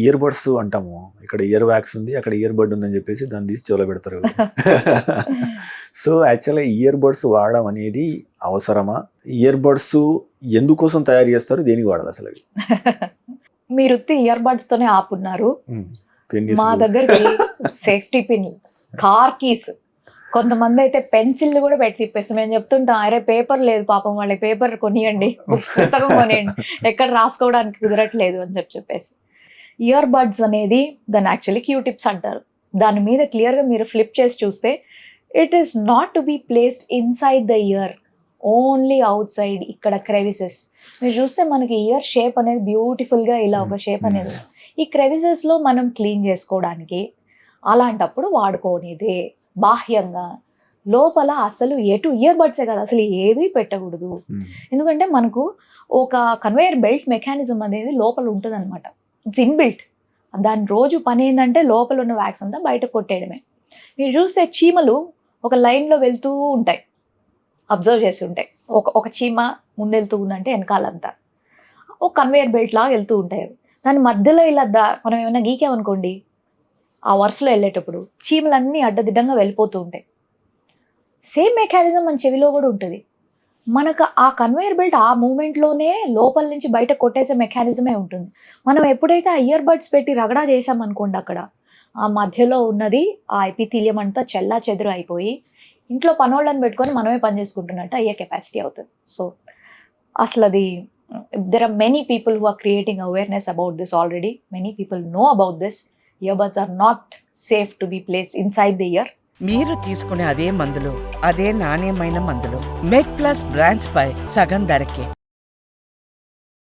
Ear buds అంటాము, ఇక్కడ ear wax ఉంది, అక్కడ ఇయర్ బడ్ ఉందని చెప్పేసి దాన్ని తీసి చెవులో పెడతారు. సో యాక్చువల్గా ఇయర్ బడ్స్ వాడడం అనేది అవసరమా? ఇయర్ బడ్స్ ఎందుకోసం తయారు చేస్తారు, దేనికి వాడాలి అసలు అవి? మీరు ఇయర్ బడ్స్ తోనే ఆపున్నారు. Pennies మా లు. దగ్గర సేఫ్టీ పిన్, కార్ కీస్, కొంతమంది అయితే పెన్సిల్ కూడా పెట్టి తిప్పేస్తాం. మేము చెప్తుంటాం, అరే పేపర్ లేదు పాపం వాళ్ళకి, పేపర్ కొనియండి, పుస్తకం కొనియండి, ఎక్కడ రాసుకోవడానికి కుదరట్లేదు అని చెప్పేసి. ఇయర్ బడ్స్ అనేది దాన్ని యాక్చువల్లీ క్యూ టిప్స్ అంటారు. దాని మీద క్లియర్గా మీరు ఫ్లిప్ చేసి చూస్తే it is not to be placed inside the ear, only outside. ఇక్కడ క్రెవిసెస్ మీరు చూస్తే మనకి ఇయర్ షేప్ అనేది బ్యూటిఫుల్గా ఇలా ఒక షేప్ అనేది ఉంది. ఈ క్రెవిసెస్లో మనం క్లీన్ చేసుకోవడానికి అలాంటప్పుడు వాడుకోనిదే. బాహ్యంగా లోపల అసలు ఎటు ఇయర్ బడ్సే కదా, అసలు ఏవి పెట్టకూడదు. ఎందుకంటే మనకు ఒక కన్వేయర్ బెల్ట్ మెకానిజం అనేది లోపల ఉంటుంది అనమాట. It's inbuilt. దాని రోజు పని ఏంటంటే లోపల ఉన్న వ్యాక్స్ అంతా బయట కొట్టేయడమే. మీరు చూస్తే చీమలు ఒక లైన్లో వెళ్తూ ఉంటాయి, అబ్జర్వ్ చేసి ఉంటాయి. ఒక చీమ ముందెళ్తూ ఉందంటే వెనకాలంతా ఒక కన్వేయర్ బెల్ట్ లాగా వెళ్తూ ఉంటాయి. దాని మధ్యలో ఇలా మనం ఏమైనా గీకామనుకోండి, ఆ వరుసలో వెళ్ళేటప్పుడు చీమలన్నీ అడ్డదిడ్డంగా వెళ్ళిపోతూ ఉంటాయి. సేమ్ మెకానిజం మన చెవిలో కూడా ఉంటుంది. మనకు ఆ కన్వేయర్ బెల్ట్ ఆ మూమెంట్లోనే లోపల నుంచి బయట కొట్టేసే మెకానిజమే ఉంటుంది. మనం ఎప్పుడైతే ఆ ఇయర్ బడ్స్ పెట్టి రగడా చేసామనుకోండి, అక్కడ ఆ మధ్యలో ఉన్నది ఆ ఎపిథీలియం అంతా చెల్లా చెదురు అయిపోయి ఇంట్లో పనోళ్ళని పెట్టుకొని మనమే పని చేసుకుంటున్నట్టు అయ్యే కెపాసిటీ అవుతుంది. సో అసలు అది there are many people who are creating awareness about this already. Many people know about this. Earbuds are not safe to be placed inside the ear. మీరు తీసుకునే అదే మందులు, అదే నాణ్యమైన మందులు మెడ్ ప్లస్ బ్రాండ్స్ పై సగం ధరకే